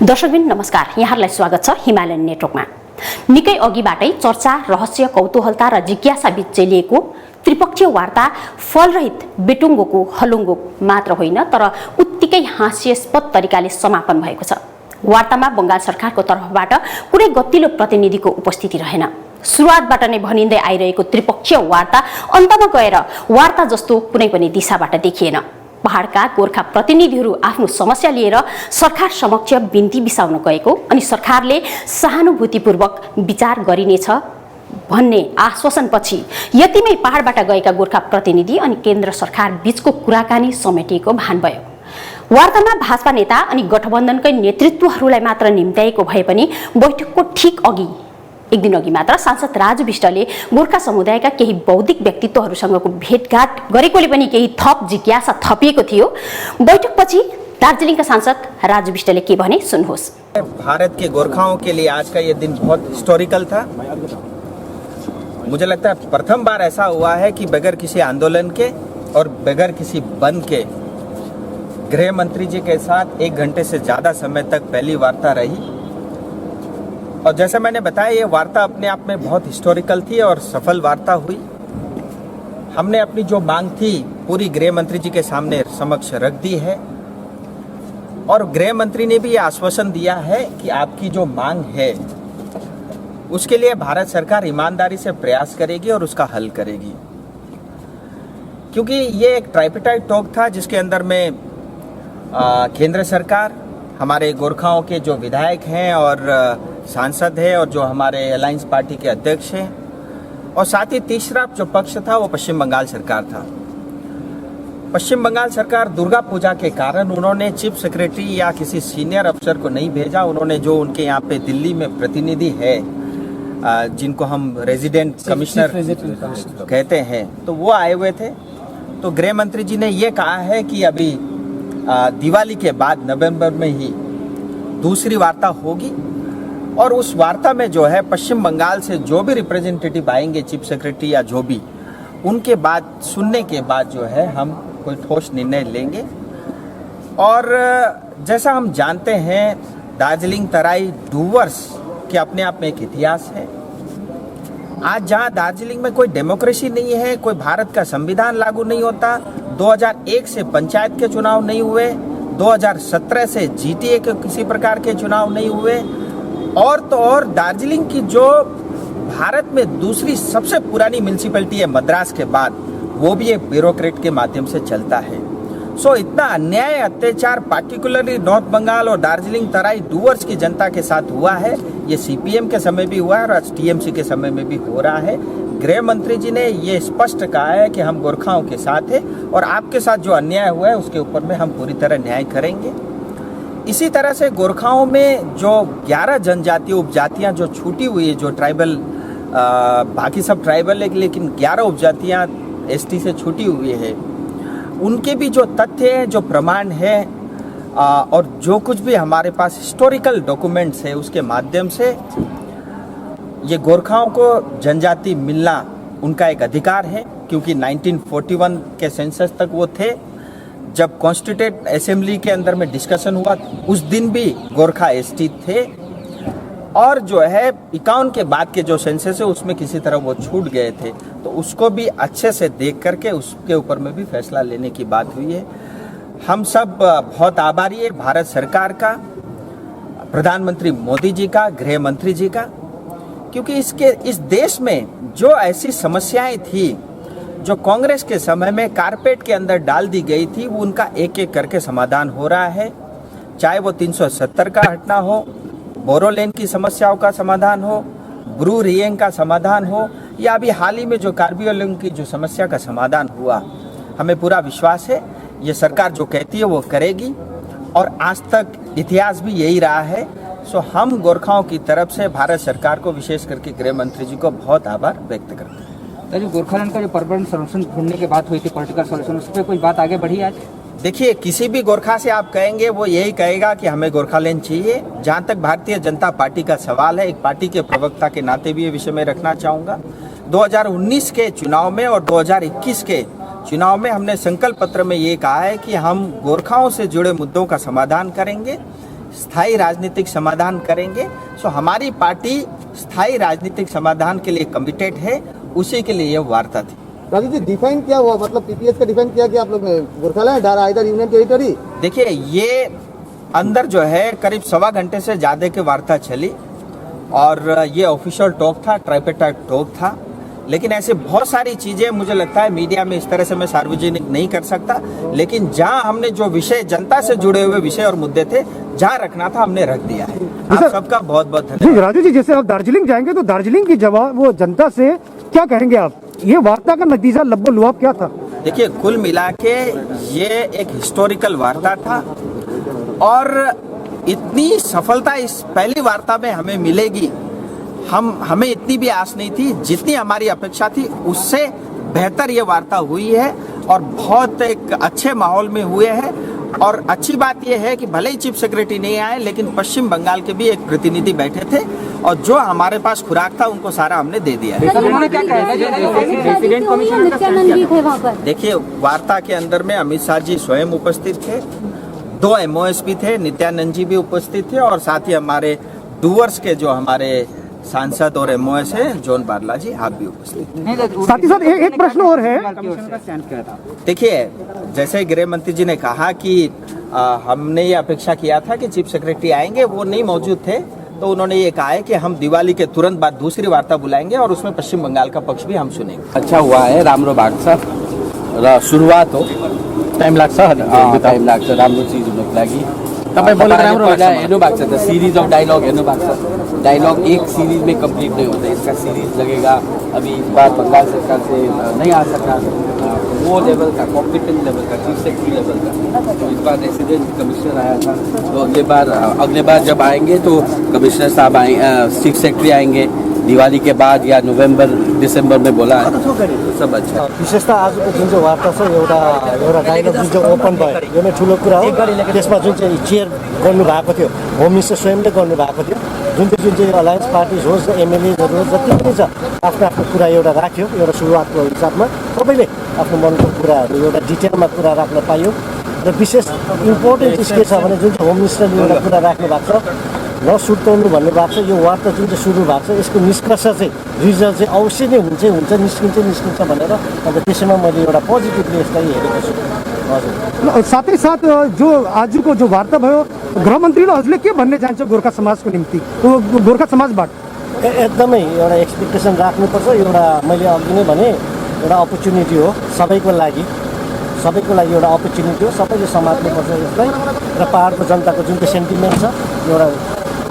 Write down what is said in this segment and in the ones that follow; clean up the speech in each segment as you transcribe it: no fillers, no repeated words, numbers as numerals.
दर्शकबिन नमस्कार, यहाँलाई स्वागत छ हिमालयन नेटवर्कमा। निकै अघिबाटै चर्चा, रहस्य, कौतूहलता र जिज्ञासा बीच चलिएको त्रिपक्षीय वार्ता फलरहित बेटुङ्गोको हलुङ्गो मात्र होइन, तर उत्तिकै हास्यास्पद तरिकाले समापन भएको छ। वार्तामा बंगाल सरकारको तर्फबाट कुनै गतिलो प्रतिनिधिको उपस्थिति रहेन। सुरुवातबाट नै भनिँदै आइरहेको त्रिपक्षीय वार्ता अन्तमा गएर वार्ता जस्तो कुनै पनि दिशाबाट देखिएन। पहाडका गोर्खा प्रतिनिधिहरू आफ्नो समस्या लिएर सरकार समक्ष बिन्ती बिसाउन गएको अनि सरकारले सहानुभूतिपूर्वक विचार गरिनेछ भन्ने आश्वासनपछि यतिमै पहाडबाट गएका गोर्खा प्रतिनिधि अनि केन्द्र सरकार बीचको कुराकानी समेटिएको भान भयो। वार्तामा भाजपा नेता अनि गठबन्धनकै नेतृत्वहरूलाई मात्र निम्त्याएको भए पनि बैठकको ठीक अघि एक दिन अघि मात्र सांसद राजु विष्टले गोर्खा समुदायका केही बौद्धिक व्यक्तित्वहरूसँगको भेटघाट गरेकोले पनि केही थप जिज्ञासा थपिएको थियो। बैठकपछि दार्जिलिङका सांसद राजु विष्टले के भने सुन्नुहोस्। भारत के गोरखाओं के लिए आज का ये दिन बहुत हिस्टोरिकल था। मुझे लगता है प्रथम बार ऐसा हुआ है कि बगैर किसी आंदोलन के और बगैर किसी बंद के गृह मंत्री जी के साथ 1 घंटे से ज़्यादा समय तक पहली वार्ता रही। और जैसे मैंने बताया, ये वार्ता अपने आप में बहुत हिस्टोरिकल थी और सफल वार्ता हुई। हमने अपनी जो मांग थी पूरी गृह मंत्री जी के सामने समक्ष रख दी है और गृह मंत्री ने भी ये आश्वासन दिया है कि आपकी जो मांग है उसके लिए भारत सरकार ईमानदारी से प्रयास करेगी और उसका हल करेगी। क्योंकि ये एक ट्राइपेटाइट टॉक था जिसके अंदर में केंद्र सरकार, हमारे गोरखाओं के जो विधायक हैं और सांसद है और जो हमारे अलायंस पार्टी के अध्यक्ष हैं, और साथ ही तीसरा जो पक्ष था वो पश्चिम बंगाल सरकार था। पश्चिम बंगाल सरकार दुर्गा पूजा के कारण उन्होंने चीफ सेक्रेटरी या किसी सीनियर अफसर को नहीं भेजा। उन्होंने जो उनके यहाँ पे दिल्ली में प्रतिनिधि है जिनको हम रेजिडेंट कमिश्नर कहते हैं, तो वो आए हुए थे। तो गृह मंत्री जी ने ये कहा है कि अभी दिवाली के बाद नवंबर में ही दूसरी वार्ता होगी और उस वार्ता में जो है पश्चिम बंगाल से जो भी रिप्रेजेंटेटिव आएंगे, चीफ सेक्रेटरी या जो भी, उनके बाद सुनने के बाद जो है हम कोई ठोस निर्णय लेंगे। और जैसा हम जानते हैं, दार्जिलिंग तराई डूवर्स के अपने आप में एक इतिहास है। आज जहां दार्जिलिंग में कोई डेमोक्रेसी नहीं है, कोई भारत का संविधान लागू नहीं होता, 2001 से पंचायत के चुनाव नहीं हुए, 2017 से जीटीए के किसी प्रकार के चुनाव नहीं हुए, और तो और दार्जिलिंग की जो भारत में दूसरी सबसे पुरानी म्यूनिसिपैलिटी है मद्रास के बाद, वो भी एक ब्यूरोक्रेट के माध्यम से चलता है। सो इतना अन्याय, अत्याचार पार्टिकुलरली नॉर्थ बंगाल और दार्जिलिंग तराई डूवर्स की जनता के साथ हुआ है। ये सीपीएम के समय भी हुआ है और आज टीएमसी के समय में भी हो रहा है। गृह मंत्री जी ने ये स्पष्ट कहा है कि हम गोरखाओं के साथ हैं और आपके साथ जो अन्याय हुआ है उसके ऊपर में हम पूरी तरह न्याय करेंगे। इसी तरह से गोरखाओं में जो 11 जनजातीय उपजातियां जो छूटी हुई है, जो ट्राइबल, बाकी सब ट्राइबल है लेकिन 11 उपजातियां एसटी से छूटी हुई है, उनके भी जो तथ्य है, जो प्रमाण है और जो कुछ भी हमारे पास हिस्टोरिकल डॉक्यूमेंट्स है उसके माध्यम से ये गोरखाओं को जनजाति मिलना उनका एक अधिकार है। क्योंकि 1941 के सेंसस तक वो थे। जब कॉन्स्टिट्यूटेड असेंबली के अंदर में डिस्कशन हुआ उस दिन भी गोरखा एसटी थे, और जो है 51 के बाद के जो सेंसस है उसमें किसी तरह वो छूट गए थे। तो उसको भी अच्छे से देख करके उसके ऊपर में भी फैसला लेने की बात हुई है। हम सब बहुत आभारी है भारत सरकार का, प्रधानमंत्री मोदी जी का, गृह मंत्री जी का, क्योंकि इस देश में जो ऐसी समस्याएं थी जो कांग्रेस के समय में कारपेट के अंदर डाल दी गई थी, वो उनका एक एक करके समाधान हो रहा है। चाहे वो 370 का हटना हो, बोरोलेन की समस्याओं का समाधान हो, ब्रू रिएंग का समाधान हो, या अभी हाल ही में जो कार्बियोलिंग की जो समस्या का समाधान हुआ, हमें पूरा विश्वास है ये सरकार जो कहती है वो करेगी और आज तक इतिहास भी यही रहा है। सो हम गोरखाओं की तरफ से भारत सरकार को, विशेष करके गृह मंत्री जी को बहुत आभार व्यक्त करते हैं। जो गोरखालैंड का जो परमानेंट सोल्यूशन ढूंढने की बात हुई थी, पॉलिटिकल सोल्यूशन, उस पर कोई बात आगे बढ़ी आज? देखिए, किसी भी गोरखा से आप कहेंगे वो यही कहेगा कि हमें गोरखालैंड चाहिए। जहाँ तक भारतीय जनता पार्टी का सवाल है, एक पार्टी के प्रवक्ता के नाते भी ये विषय में रखना चाहूँगा। 2019 के चुनाव में और 2021 के चुनाव में हमने संकल्प पत्र में ये कहा है कि हम गोरखाओं से जुड़े मुद्दों का समाधान करेंगे। स्थायी राजनीतिक समाधान करेंगे। सो हमारी पार्टी स्थायी राजनीतिक समाधान के लिए कमिटेड है, उसी के लिए ये वार्ता थी। राजू जी, डिफाइन क्या हुआ, मतलब पीपीएस का डिफाइन किया कि आप लोग गोरखालैंड इधर यूनियन टेरिटरी? देखिए, ये अंदर जो है करीब 1.25 घंटे से ज़्यादा की वार्ता चली और ये ऑफिशियल टॉक था, ट्राइपेटाइट टॉक था। लेकिन ऐसे बहुत सारी चीज़ें मुझे लगता है मीडिया में इस तरह से मैं सार्वजनिक नहीं कर सकता, लेकिन जहां हमने जो विषय, जनता से जुड़े हुए विषय और मुद्दे थे, जहां रखना था हमने रख दिया है। आप सबका बहुत बहुत धन्यवाद। राजू जी, जैसे आप दार्जिलिंग जाएंगे तो दार्जिलिंग की जवाब वो जनता से क्या कहेंगे आप? ये वार्ता का नतीजा लब्बो लुआब क्या था? देखिए, कुल मिला के ये एक हिस्टोरिकल वार्ता था और इतनी सफलता इस पहली वार्ता में हमें मिलेगी, हमें इतनी भी आस नहीं थी। जितनी हमारी अपेक्षा थी उससे बेहतर ये वार्ता हुई है और बहुत एक अच्छे माहौल में हुए हैं। और अच्छी बात यह है कि भले ही चीफ सेक्रेटरी नहीं आए, लेकिन पश्चिम बंगाल के भी एक प्रतिनिधि बैठे थे और जो हमारे पास खुराक था उनको सारा हमने दे दिया है। उन्होंने क्या कहा? देखिए, वार्ता के अंदर में अमित शाह जी स्वयं उपस्थित थे, 2 MOS भी थे, नित्यानंद जी भी उपस्थित थे और साथ ही हमारे डूवर्स के जो हमारे सांसद और MOS है जॉन बारला जी, आप भी उपस्थित। साथ ही साथ एक प्रश्न और है। देखिए, जैसे गृह मंत्री जी ने कहा कि हमने ये अपेक्षा किया था कि चीफ सेक्रेटरी आएंगे, वो नहीं मौजूद थे, तो उन्होंने ये कहा है कि हम दिवाली के तुरंत बाद दूसरी वार्ता बुलाएंगे और उसमें पश्चिम बंगाल का पक्ष भी हम सुनेंगे। अच्छा हुआ है, राम्रो भएको छ र सुरुवात हो। टाइम लाग्छ राम्रो चिज हुनको लागि। तपाईँ बोलेको राम्रो लाग्छ। हेर्नु भएको छ त, सीरीज अफ डायलॉग हेर्नु भएको छ। डायलॉग एक सीरीज में कंप्लीट नहीं होता, इसका सीरीज लगेगा। अभी इस बार बंगाल सरकार से नहीं आ सका, वो लेवल का, कॉम्पिटेंट लेवल का, चीफ सेक्रेटरी लेवल का। तो इस बार रेसिडेंट कमिश्नर आया था, तो अगले बार जब आएंगे तो कमिश्नर साहब चीफ सेक्रेटरी आएंगे दिवाली के बाद या नवंबर दिसंबर में बोला है। सब अच्छा। विशेषतः आजको जुन चाहिँ वार्ता छ, एउटा डायलग जुन चाहिँ ओपन भयो, यो नै ठुलो कुरा हो। त्यसमा जुन चाहिँ चेयर गर्नुभएको थियो, होम मिनिस्टर स्वयंले गर्नुभएको थियो। जुन चाहिँ अलायन्स पार्टिज होस्, एमएलएजहरू होस्, जति पनि छ, आफ्नो आफ्नो कुरा एउटा राख्यो। एउटा सुरुवातको हिसाबमा सबैले आफ्नो मनको कुराहरू एउटा डिटेलमा कुरा राख्न पाइयो। र विशेष इम्पोर्टेन्ट के छ भने जुन चाहिँ होम मिनिस्टरले एउटा कुरा राख्नु भएको छ, नसुर्ताउनु भन्ने भएको छ। यो वार्ता जुन चाहिँ सुरु भएको छ, यसको निष्कर्ष चाहिँ, रिजल्ट चाहिँ अवश्य नै हुन्छ, निस्किन्छ भनेर, अन्त त्यसैमा मैले एउटा पोजिटिभली यसलाई हेरेको छु। हजुर, साथै साथ जो आजको जो वार्ता भयो, गृहमन्त्रीले हजुरले के भन्ने चाहन्छ गोर्खा समाजको निम्ति, गोर्खा समाजबाट? एकदमै एउटा एक्सपेक्टेसन राख्नुपर्छ। एउटा मैले अघि नै भने, एउटा अपर्च्युनिटी हो सबैको लागि एउटा अपर्च्युनिटी हो। सबैले समात्नुपर्छ यसलाई। र पहाडको जनताको जुन चाहिँ सेन्टिमेन्ट छ,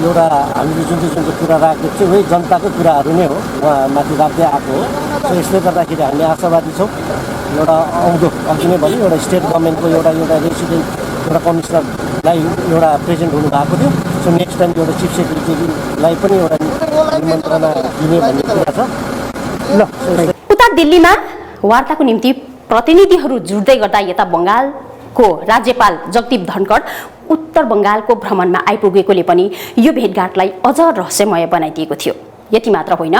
एउटा हामीले जुन चाहिँ कुरा राखेको छौँ, वही जनताको कुराहरू नै हो, उहाँमाथि राख्दै आएको हो। सो यसले गर्दाखेरि हामी आशावादी छौँ। एउटा आउँदो अघि नै भने, एउटा स्टेट गभर्मेन्टको एउटा रेसिडेन्ट एउटा कमिसनरलाई एउटा प्रेजेन्ट हुनुभएको थियो। सो नेक्स्ट टाइम एउटा चिफ सेक्रेटरीलाई पनि एउटा निमन्त्रणा दिने भन्ने कुरा छ। ल, उता दिल्लीमा वार्ताको निम्ति प्रतिनिधिहरू जुट्दै गर्दा यता बंगालको राज्यपाल जगदीप धनखड उत्तर बंगालको भ्रमणमा आइपुगेकोले पनि यो भेटघाटलाई अझ रहस्यमय बनाइदिएको थियो। यति मात्र होइन,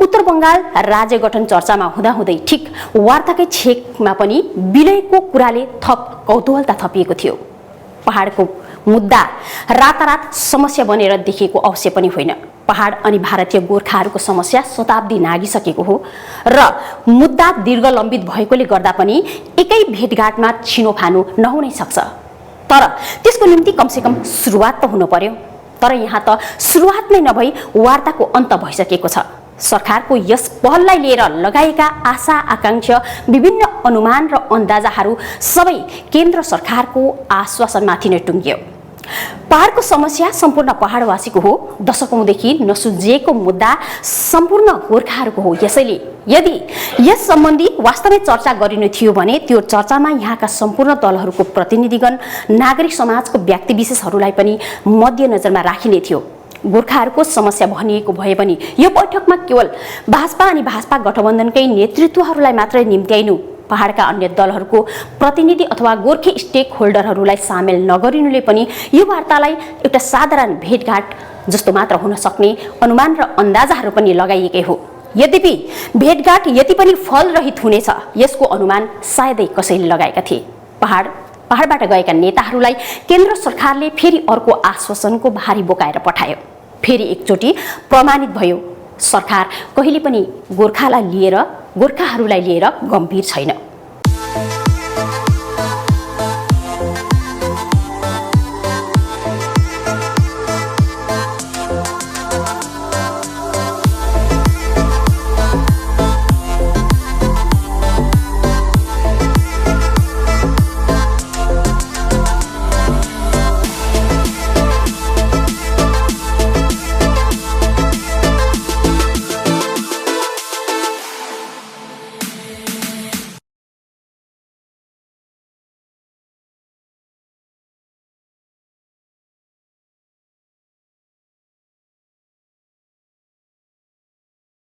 उत्तर बंगाल राज्य गठन चर्चामा हुँदाहुँदै ठिक वार्ताकै छेकमा पनि विलयको कुराले थप कौतूहलता थपिएको थियो। पहाडको मुद्दा रातारात समस्या बनेर देखिएको अवश्य पनि होइन। पहाड अनि भारतीय गोर्खाहरूको समस्या शताब्दी नागिसकेको हो र मुद्दा दीर्घलम्बित भएकोले गर्दा पनि एकै भेटघाटमा छिनोफानो नहुनै सक्छ। तर त्यसको निम्ति कमसेकम सुरुवात त हुनु पर्यो। तर यहाँ त सुरुवात नै नभई वार्ताको अन्त भइसकेको छ। सरकारको यस पहललाई लिएर लगाएका आशा आकांक्षा, विभिन्न अनुमान र अन्दाजाहरू सबै केन्द्र सरकारको आश्वासनमाथि नै टुङ्गियो। पहाडको समस्या सम्पूर्ण पहाडवासीको हो। दशकौंदेखि नसुल्झिएको मुद्दा सम्पूर्ण गोर्खाहरूको हो। यसैले यदि यस सम्बन्धी वास्तवमै चर्चा गरिनु थियो भने त्यो चर्चामा यहाँका सम्पूर्ण दलहरूको प्रतिनिधिगण, नागरिक समाजको व्यक्तिविशेषहरूलाई पनि मध्यनजरमा राखिने थियो। गोर्खाहरूको समस्या भनिएको भए पनि यो बैठकमा केवल भाजपा अनि भाजपा गठबन्धनकै नेतृत्वहरूलाई मात्रै निम्त्याइनु, पहाडका अन्य दलहरूको प्रतिनिधि अथवा गोर्खे स्टेक होल्डरहरूलाई सामेल नगरिनुले पनि यो वार्तालाई एउटा साधारण भेटघाट जस्तो मात्र हुन सक्ने अनुमान र अन्दाजाहरू पनि लगाइएकै हो। यद्यपि भेटघाट यति पनि फलरहित हुनेछ यसको अनुमान सायदै कसैले लगाएका थिए। पहाड पहाडबाट गएका नेताहरूलाई केन्द्र सरकारले फेरि अर्को आश्वासनको भारी बोकाएर पठायो। फेरि एकचोटि प्रमाणित भयो सरकार कहिले पनि गोर्खाहरूलाई लिएर गम्भीर छैन।